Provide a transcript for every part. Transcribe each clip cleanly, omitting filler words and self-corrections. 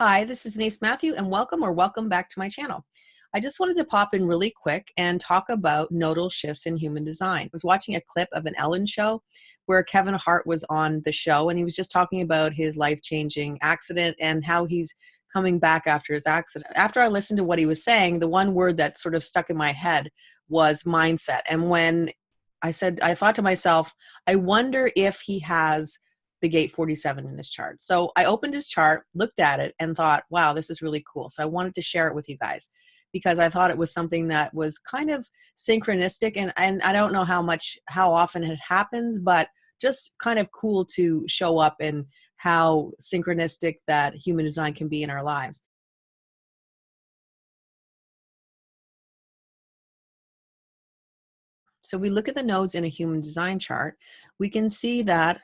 Hi, this is Nace Matthew, and welcome back to my channel. I just wanted to pop in really quick and talk about nodal shifts in human design. I was watching a clip of an Ellen show where Kevin Hart was on the show, and he was just talking about his life-changing accident and how he's coming back after his accident. After I listened to what he was saying, the one word that sort of stuck in my head was mindset. And when I thought to myself, I wonder if he has the Gait 47 in his chart. So I opened his chart, looked at it, and thought, wow, this is really cool. So I wanted to share it with you guys because I thought it was something that was kind of synchronistic, and I don't know how often it happens, but just kind of cool to show up and how synchronistic that human design can be in our lives. So we look at the nodes in a human design chart, we can see that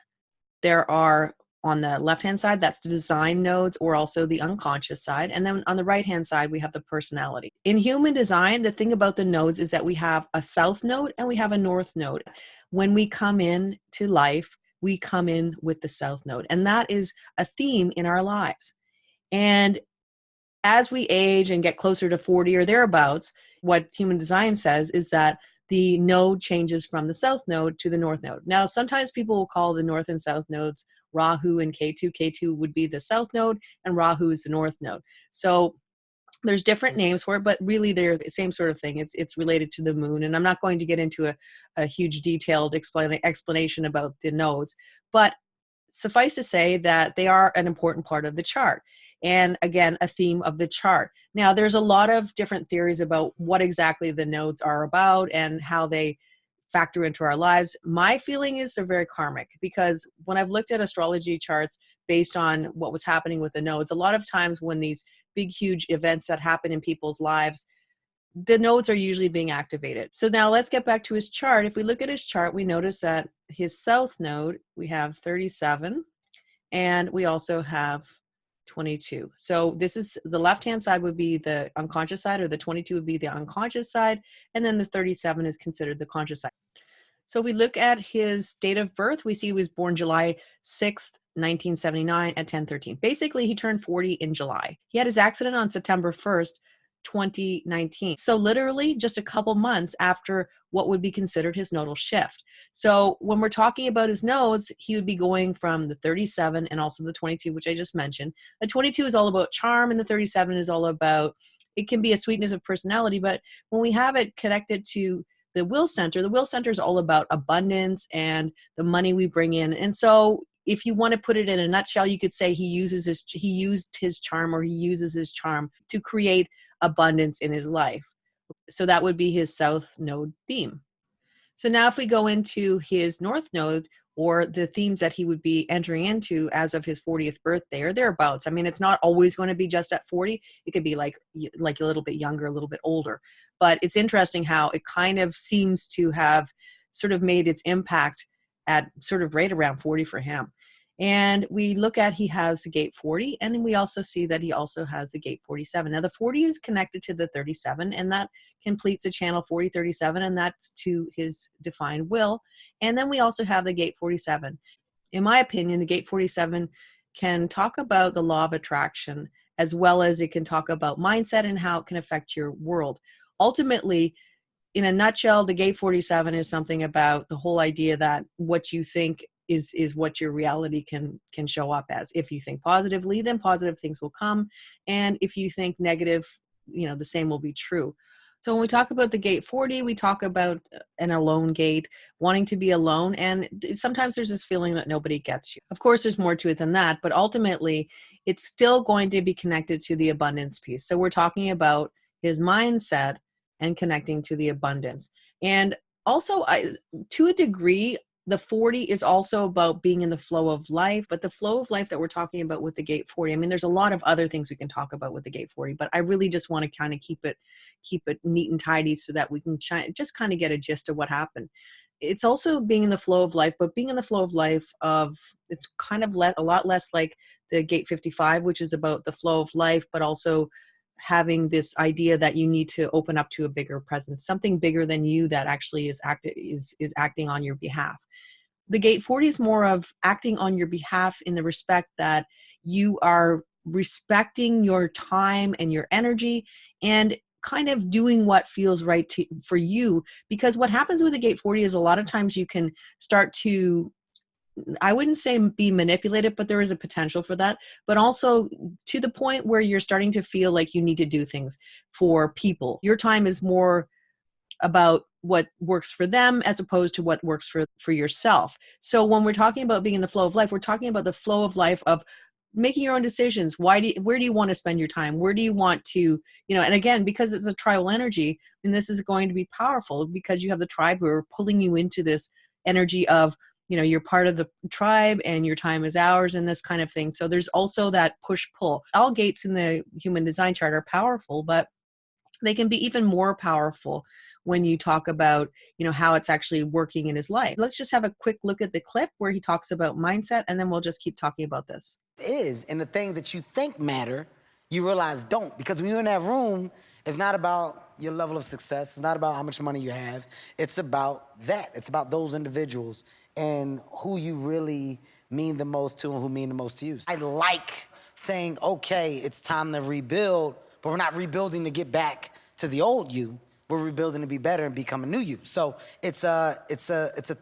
there are, on the left-hand side, that's the design nodes, or also the unconscious side. And then on the right-hand side, we have the personality. In human design, the thing about the nodes is that we have a south node and we have a north node. When we come in to life, we come in with the south node. And that is a theme in our lives. And as we age and get closer to 40 or thereabouts, what human design says is that the node changes from the south node to the north node. Now, sometimes people will call the north and south nodes Rahu and Ketu. Ketu would be the south node and Rahu is the north node. So there's different names for it, but really they're the same sort of thing. It's related to the moon. And I'm not going to get into a huge detailed explanation about the nodes, but suffice to say that they are an important part of the chart. And again, a theme of the chart. Now, there's a lot of different theories about what exactly the nodes are about and how they factor into our lives. My feeling is they're very karmic, because when I've looked at astrology charts based on what was happening with the nodes, a lot of times when these big, huge events that happen in people's lives, the nodes are usually being activated. So now let's get back to his chart. If we look at his chart, we notice that his south node, we have 37, and we also have 22. So this is the left-hand side would be the unconscious side, or the 22 would be the unconscious side, and then the 37 is considered the conscious side. So if we look at his date of birth, we see he was born July 6th, 1979 at 10:13. Basically, he turned 40 in July. He had his accident on September 1st, 2019. So literally just a couple months after what would be considered his nodal shift. So when we're talking about his nodes, he would be going from the 37 and also the 22, which I just mentioned. The 22 is all about charm, and the 37 is all about, it can be a sweetness of personality, but when we have it connected to the will center is all about abundance and the money we bring in. And so if you want to put it in a nutshell, you could say he used his charm, or he uses his charm to create abundance in his life. So that would be his south node theme. So now if we go into his north node, or the themes that he would be entering into as of his 40th birthday or thereabouts. I mean, it's not always going to be just at 40. It could be like a little bit younger, a little bit older. But it's interesting how it kind of seems to have sort of made its impact at sort of right around 40 for him. And we look at, he has the Gait 40, and then we also see that he also has the Gait 47. Now the 40 is connected to the 37, and that completes the channel 4037, and that's to his defined will. And then we also have the Gait 47. In my opinion, the Gait 47 can talk about the law of attraction, as well as it can talk about mindset and how it can affect your world. Ultimately, in a nutshell, the Gait 47 is something about the whole idea that what you think is what your reality can show up as. If you think positively, then positive things will come. And if you think negative, the same will be true. So when we talk about the Gait 40, we talk about an alone gait, wanting to be alone. And sometimes there's this feeling that nobody gets you. Of course, there's more to it than that, but ultimately it's still going to be connected to the abundance piece. So we're talking about his mindset and connecting to the abundance. And also, to a degree, the 40 is also about being in the flow of life, but the flow of life that we're talking about with the Gait 40, I mean, there's a lot of other things we can talk about with the Gait 40, but I really just want to kind of keep it neat and tidy so that we can just kind of get a gist of what happened. It's also being in the flow of life, but being in the flow of life it's kind of a lot less like the Gait 55, which is about the flow of life, but also having this idea that you need to open up to a bigger presence, something bigger than you that actually is acting on your behalf. The Gait 40 is more of acting on your behalf in the respect that you are respecting your time and your energy, and kind of doing what feels right for you. Because what happens with the gate 40 is a lot of times you can start to, I wouldn't say be manipulated, but there is a potential for that. But also to the point where you're starting to feel like you need to do things for people. Your time is more about what works for them as opposed to what works for yourself. So when we're talking about being in the flow of life, we're talking about the flow of life of making your own decisions. Where do you want to spend your time? Where do you want to, and again, because it's a tribal energy, and this is going to be powerful because you have the tribe who are pulling you into this energy of, you're part of the tribe and your time is ours and this kind of thing. So there's also that push pull. All gates in the human design chart are powerful, but they can be even more powerful when you talk about, how it's actually working in his life. Let's just have a quick look at the clip where he talks about mindset, and then we'll just keep talking about this. And the things that you think matter, you realize don't. Because when you're in that room, it's not about your level of success. It's not about how much money you have. It's about that. It's about those individuals and who you really mean the most to and who mean the most to you. I like saying, okay, it's time to rebuild, but we're not rebuilding to get back to the old you. We're rebuilding to be better and become a new you. So it's a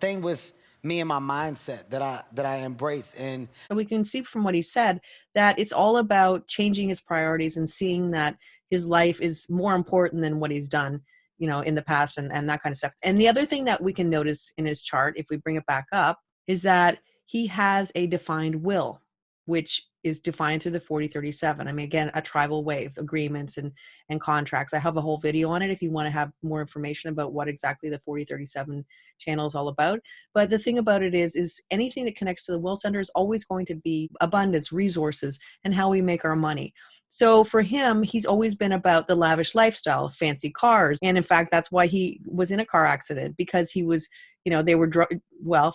thing with me and my mindset that I embrace. And we can see from what he said that it's all about changing his priorities and seeing that his life is more important than what he's done, in the past, and that kind of stuff. And the other thing that we can notice in his chart, if we bring it back up, is that he has a defined will, which is defined through the 4037. I mean, again, a tribal wave, agreements and contracts. I have a whole video on it if you want to have more information about what exactly the 4037 channel is all about. But the thing about it is anything that connects to the will center is always going to be abundance, resources, and how we make our money. So for him, he's always been about the lavish lifestyle, fancy cars. And in fact, that's why he was in a car accident, because he was, they were,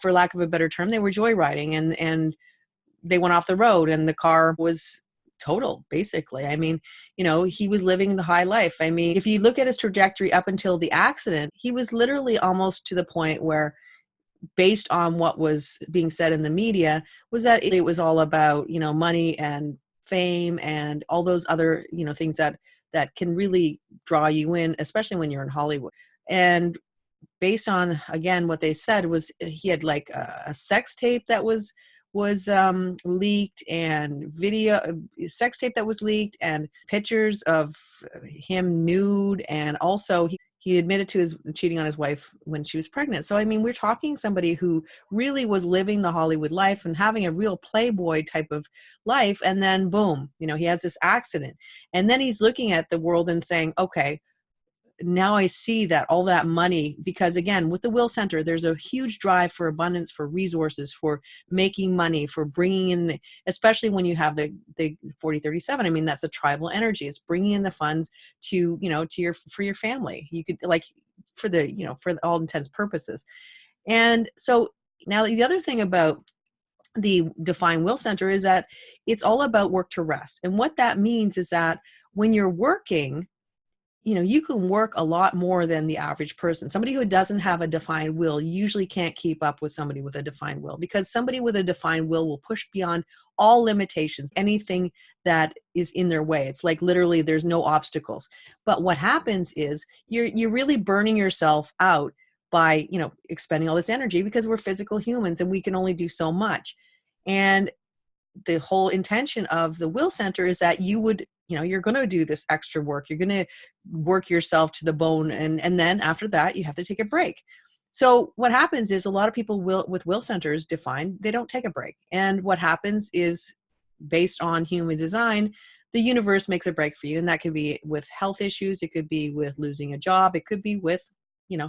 for lack of a better term, they were joyriding and they went off the road and the car was total, basically. I mean, he was living the high life. I mean, if you look at his trajectory up until the accident, he was literally almost to the point where, based on what was being said in the media, was that it was all about, money and fame and all those other, things that can really draw you in, especially when you're in Hollywood. And based on, again, what they said was he had like a sex tape that was leaked, and sex tape that was leaked, and pictures of him nude, and also he admitted to his cheating on his wife when she was pregnant. So I mean, we're talking somebody who really was living the Hollywood life and having a real playboy type of life, and then boom, he has this accident, and then he's looking at the world and saying, okay, now I see that all that money, because again, with the will center, there's a huge drive for abundance, for resources, for making money, for bringing in especially when you have the 4037. I mean, that's a tribal energy. It's bringing in the funds to, for your family. You could for all intents purposes. And so now the other thing about the defined will center is that it's all about work to rest. And what that means is that when you're working, you can work a lot more than the average person. Somebody who doesn't have a defined will usually can't keep up with somebody with a defined will, because somebody with a defined will push beyond all limitations, anything that is in their way. It's like literally there's no obstacles. But what happens is you're really burning yourself out by, expending all this energy, because we're physical humans and we can only do so much. And the whole intention of the will center is that you would, you're going to do this extra work. You're going to work yourself to the bone. And then after that, you have to take a break. So what happens is a lot of people with will centers defined, they don't take a break. And what happens is, based on human design, the universe makes a break for you. And that could be with health issues. It could be with losing a job. It could be with,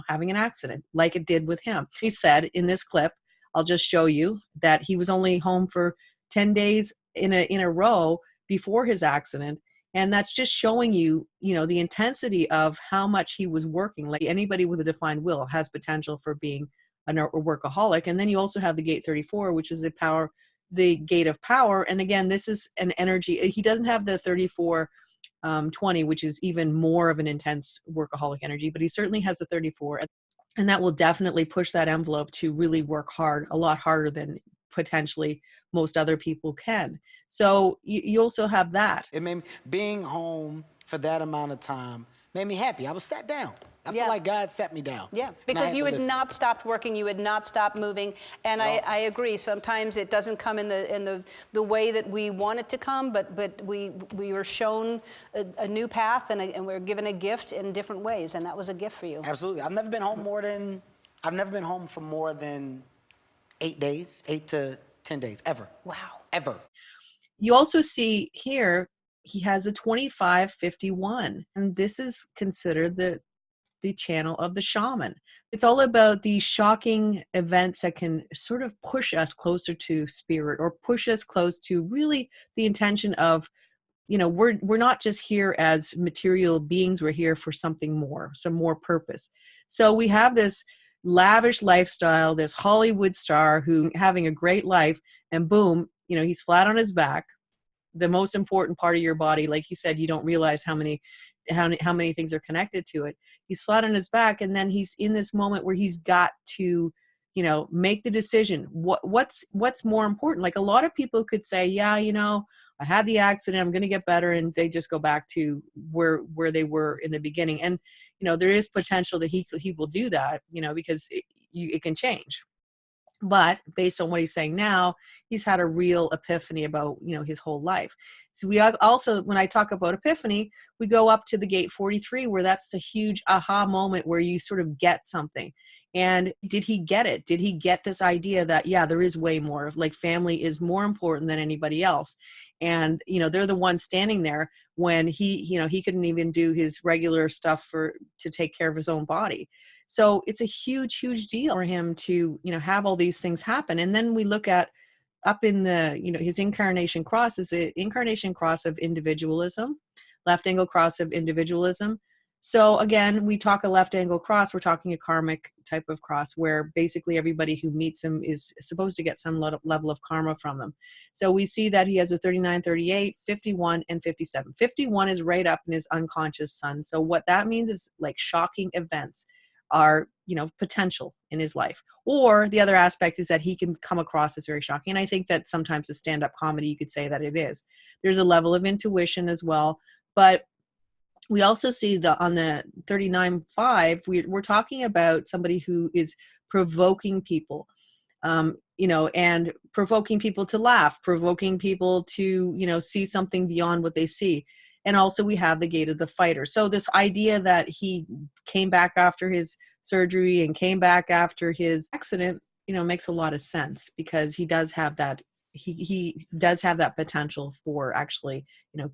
having an accident like it did with him. He said in this clip, I'll just show you, that he was only home for 10 days in a row before his accident. And that's just showing you, the intensity of how much he was working. Like anybody with a defined will has potential for being a workaholic. And then you also have the gate 34, which is the gate of power. And again, this is an energy. He doesn't have the 34 20, which is even more of an intense workaholic energy, but he certainly has the 34. And that will definitely push that envelope to really work hard, a lot harder than potentially most other people can. So you also have that. It made me, being home for that amount of time made me happy. I was sat down. I feel like God sat me down. Yeah, And I because had you to had listen. not stopped working, you had not stopped moving, and I agree. Sometimes it doesn't come in the way that we want it to come, but we were shown a new path, and we're given a gift in different ways, and that was a gift for you. Absolutely. I've never been home for more than 8 days, 8 to 10 days, ever. Wow. Ever. You also see here, he has a 2551, and this is considered the channel of the shaman. It's all about these shocking events that can sort of push us closer to spirit, or push us close to really the intention of, we're not just here as material beings, we're here for something more, some more purpose. So we have this lavish lifestyle, this Hollywood star who having a great life, and boom, he's flat on his back, the most important part of your body. Like he said, you don't realize how many things are connected to it. He's flat on his back, and then he's in this moment where he's got to make the decision. What's more important? Like, a lot of people could say, yeah, I had the accident, I'm going to get better, and they just go back to where they were in the beginning. And there is potential that he will do that, because it can change. But based on what he's saying now, he's had a real epiphany about, his whole life. So we also, when I talk about epiphany, we go up to the Gait 43, where that's the huge aha moment where you sort of get something. And did he get it? Did he get this idea that, yeah, there is way more, like family is more important than anybody else? And, they're the ones standing there when he couldn't even do his regular stuff to take care of his own body. So it's a huge, huge deal for him to, have all these things happen. And then we look at up in the, his incarnation cross is the incarnation cross of individualism, left angle cross of individualism. So again, we talk a left angle cross, we're talking a karmic type of cross where basically everybody who meets him is supposed to get some level of karma from them. So we see that he has a 39, 38, 51, and 57. 51 is right up in his unconscious sun. So what that means is like shocking events are, potential in his life. Or the other aspect is that he can come across as very shocking. And I think that sometimes the stand-up comedy, you could say that it is. There's a level of intuition as well. But we also see on the 39.5, we're talking about somebody who is provoking people, and provoking people to laugh, provoking people to, see something beyond what they see. And also we have the Gait of the fighter. So this idea that he came back after his surgery and came back after his accident, makes a lot of sense, because he does have that, he does have that potential for actually,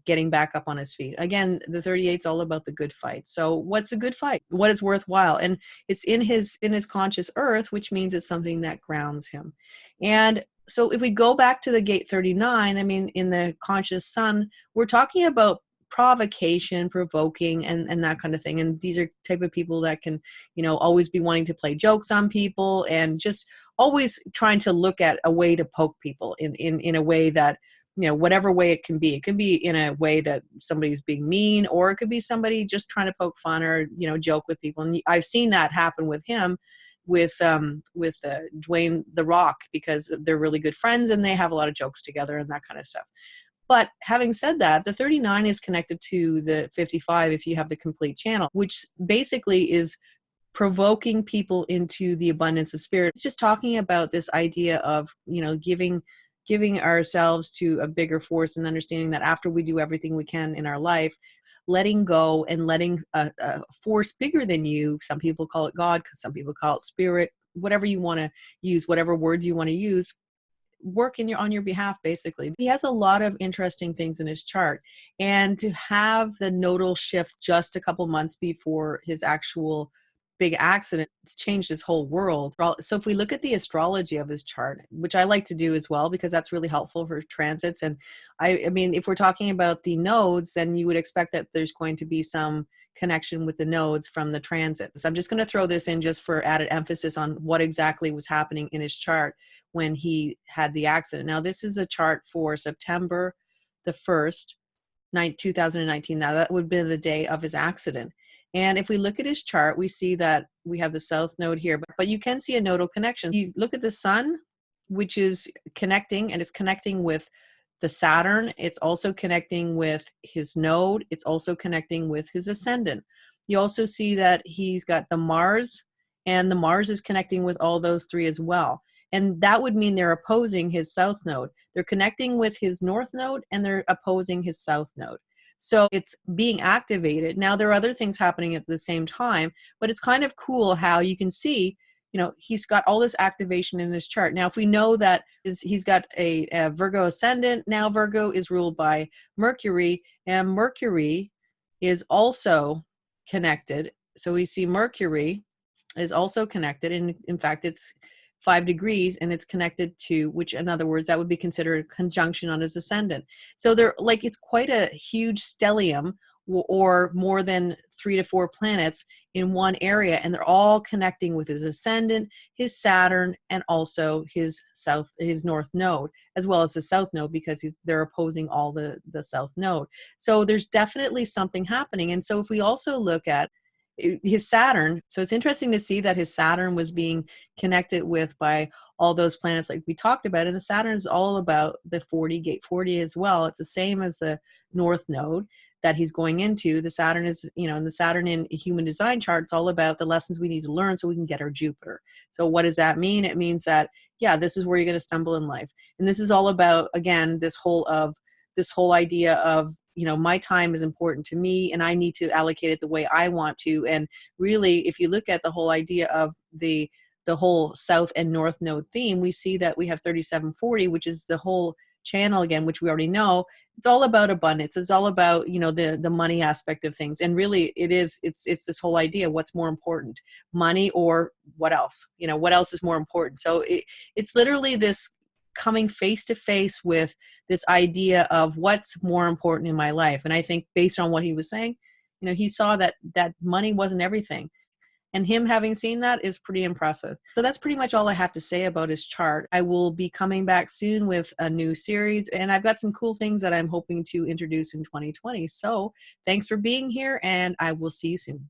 getting back up on his feet. Again, the 38 is all about the good fight. So what's a good fight? What is worthwhile? And it's in his conscious earth, which means it's something that grounds him. And so if we go back to the Gait 39, I mean, in the conscious sun, we're talking about provocation, provoking, and that kind of thing. And these are type of people that can, always be wanting to play jokes on people, and just always trying to look at a way to poke people in a way that, whatever way it can be. It can be in a way that somebody's being mean, or it could be somebody just trying to poke fun or, joke with people. And I've seen that happen with him, with Dwayne The Rock, because they're really good friends and they have a lot of jokes together and that kind of stuff. But having said that, the 39 is connected to the 55 if you have the complete channel, which basically is provoking people into the abundance of spirit. It's just talking about this idea of, giving ourselves to a bigger force, and understanding that after we do everything we can in our life, letting go and letting a force bigger than you, some people call it God, some people call it spirit, whatever you want to use, whatever word you want to use, work on your behalf. Basically, he has a lot of interesting things in his chart, and to have the nodal shift just a couple months before his actual big accident, it's changed his whole world. So if we look at the astrology of his chart, which I like to do as well, because that's really helpful for transits, and I mean, if we're talking about the nodes, then you would expect that there's going to be some connection with the nodes from the transits. I'm just going to throw this in just for added emphasis on what exactly was happening in his chart when he had the accident. Now, this is a chart for September the 1st, 2019. Now, that would have been the day of his accident. And if we look at his chart, we see that we have the south node here, but you can see a nodal connection. You look at the sun, which is connecting, and it's connecting with the Saturn. It's also connecting with his node. It's also connecting with his ascendant. You also see that he's got the Mars, and the Mars is connecting with all those three as well. And that would mean they're opposing his south node. They're connecting with his north node, and they're opposing his south node. So it's being activated. Now, there are other things happening at the same time, but it's kind of cool how you can see, he's got all this activation in his chart. Now, if we know that he's got a Virgo ascendant, now Virgo is ruled by Mercury, and Mercury is also connected. So we see Mercury is also connected, and in fact, it's 5 degrees, and it's connected to, which in other words, that would be considered a conjunction on his ascendant. So they're like, it's quite a huge stellium, or more than 3 to 4 planets in one area, and they're all connecting with his ascendant, his Saturn, and also his north node, as well as the south node, because they're opposing all the south node. So there's definitely something happening. And so if we also look at his Saturn, so it's interesting to see that his Saturn was being connected with by all those planets like we talked about, and the Saturn is all about the 40, Gate 40 as well. It's the same as the north node that he's going into. The Saturn is, and the Saturn in human design chart, it's all about the lessons we need to learn so we can get our Jupiter. So what does that mean? It means that, this is where you're going to stumble in life. And this is all about, again, this whole idea of, my time is important to me, and I need to allocate it the way I want to. And really, if you look at the whole idea of the whole south and north node theme, we see that we have 3740, which is the whole channel again, which we already know. It's all about abundance. It's all about, the money aspect of things. And really it's this whole idea, what's more important, money or what else? What else is more important? So it's literally this coming face to face with this idea of what's more important in my life. And I think based on what he was saying, he saw that money wasn't everything. And him having seen that is pretty impressive. So that's pretty much all I have to say about his chart. I will be coming back soon with a new series, and I've got some cool things that I'm hoping to introduce in 2020. So thanks for being here, and I will see you soon.